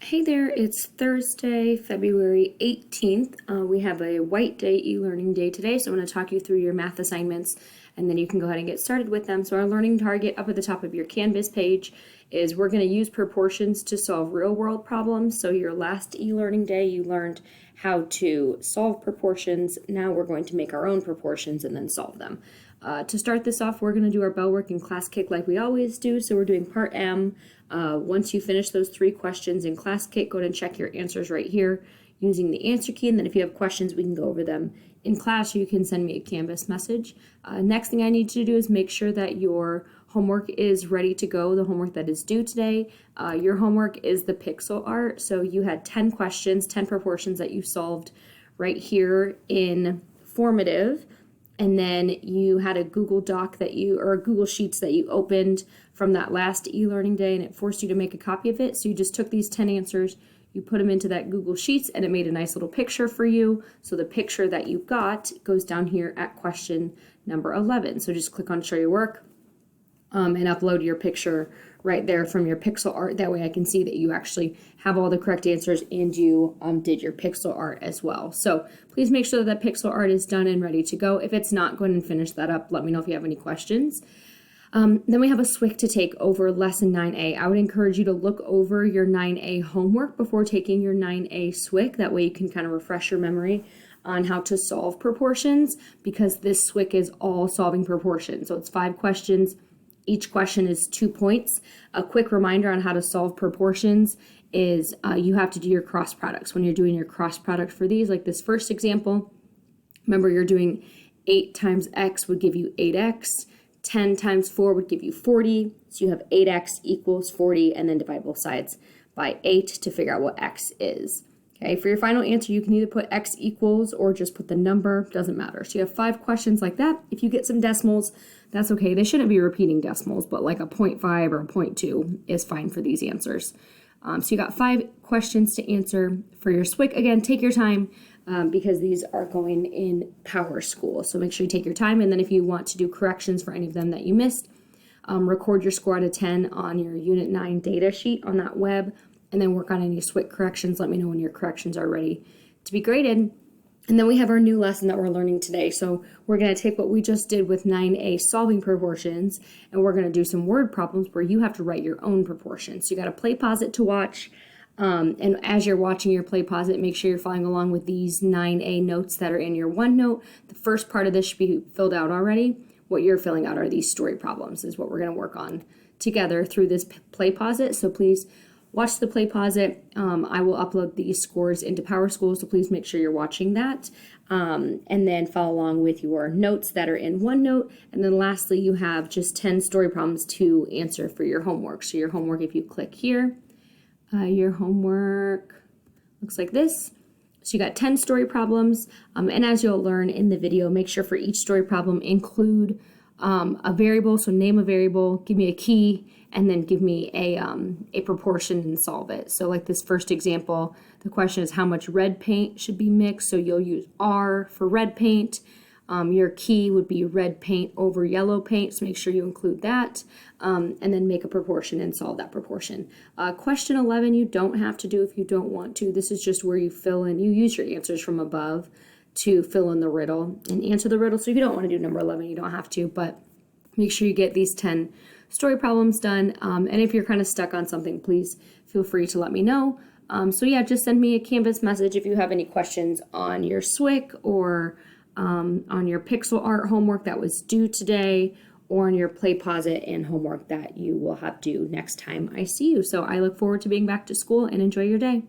Hey there, it's Thursday, February 18th. We have a white day e-learning day today, so I'm going to talk you through your math assignments and then you can go ahead and get started with them. So our learning target up at the top of your Canvas page is we're going to use proportions to solve real world problems. So your last e-learning day you learned how to solve proportions. Now we're going to make our own proportions and then solve them. To start this off, we're going to do our bell work and class kick like we always do. So we're doing part M. Once you finish those 3 questions in class kick, go ahead and check your answers right here using the answer key. And then if you have questions, we can go over them in class, or you can send me a Canvas message. Next thing I need you to do is make sure that your homework is ready to go, the homework that is due today. Your homework is the pixel art. So you had 10 questions, 10 proportions that you solved right here in formative. And then you had a Google Doc or a Google Sheets that you opened from that last e-learning day, and it forced you to make a copy of it. So you just took these 10 answers, you put them into that Google Sheets, and it made a nice little picture for you. So the picture that you got goes down here at question number 11. So just click on show your work and upload your picture right there from your pixel art. That way I can see that you actually have all the correct answers and you did your pixel art as well. So please make sure that pixel art is done and ready to go. If it's not, go ahead and finish that up. Let me know if you have any questions. Then we have a SWIC to take over lesson 9A. I would encourage you to look over your 9A homework before taking your 9A SWIC. That way you can kind of refresh your memory on how to solve proportions, because this SWIC is all solving proportions. So it's 5 questions. Each question is 2 points. A quick reminder on how to solve proportions is you have to do your cross products. When you're doing your cross product for these, like this first example, remember you're doing 8 times x would give you 8x, 10 times 4 would give you 40, so you have 8x equals 40, and then divide both sides by 8 to figure out what x is. Okay, for your final answer, you can either put x equals or just put the number, doesn't matter. So you have 5 questions like that. If you get some decimals, that's okay. They shouldn't be repeating decimals, but like a 0.5 or a 0.2 is fine for these answers. So you got 5 questions to answer for your SWIC. Again, take your time because these are going in Power School. So make sure you take your time. And then if you want to do corrections for any of them that you missed, record your score out of 10 on your Unit 9 data sheet on that web, and then work on any SWIC corrections. Let me know when your corrections are ready to be graded. And then we have our new lesson that we're learning today. So we're going to take what we just did with 9A solving proportions, and we're going to do some word problems where you have to write your own proportions. So you got to play pause it to watch. And as you're watching your play pause it, make sure you're following along with these 9A notes that are in your OneNote. The first part of this should be filled out already. What you're filling out are these story problems is what we're going to work on together through this play pause it. So please watch the play pause it. I will upload these scores into Power School, so please make sure you're watching that. And then follow along with your notes that are in OneNote. And then lastly, you have just 10 story problems to answer for your homework. So your homework, if you click here, your homework looks like this. So you got 10 story problems. And as you'll learn in the video, make sure for each story problem include a variable. So name a variable, give me a key, and then give me a proportion and solve it. So like this first example, the question is how much red paint should be mixed. So you'll use R for red paint. Your key would be red paint over yellow paint, so make sure you include that, and then make a proportion and solve that proportion. Question 11 you don't have to do if you don't want to. This is just where you fill in, you use your answers from above to fill in the riddle and answer the riddle. So if you don't want to do number 11, you don't have to, but make sure you get these 10 story problems done. And if you're kind of stuck on something, please feel free to let me know. So yeah, just send me a Canvas message if you have any questions on your SWIC or on your pixel art homework that was due today, or on your play pause it and homework that you will have due next time I see you. So I look forward to being back to school, and enjoy your day.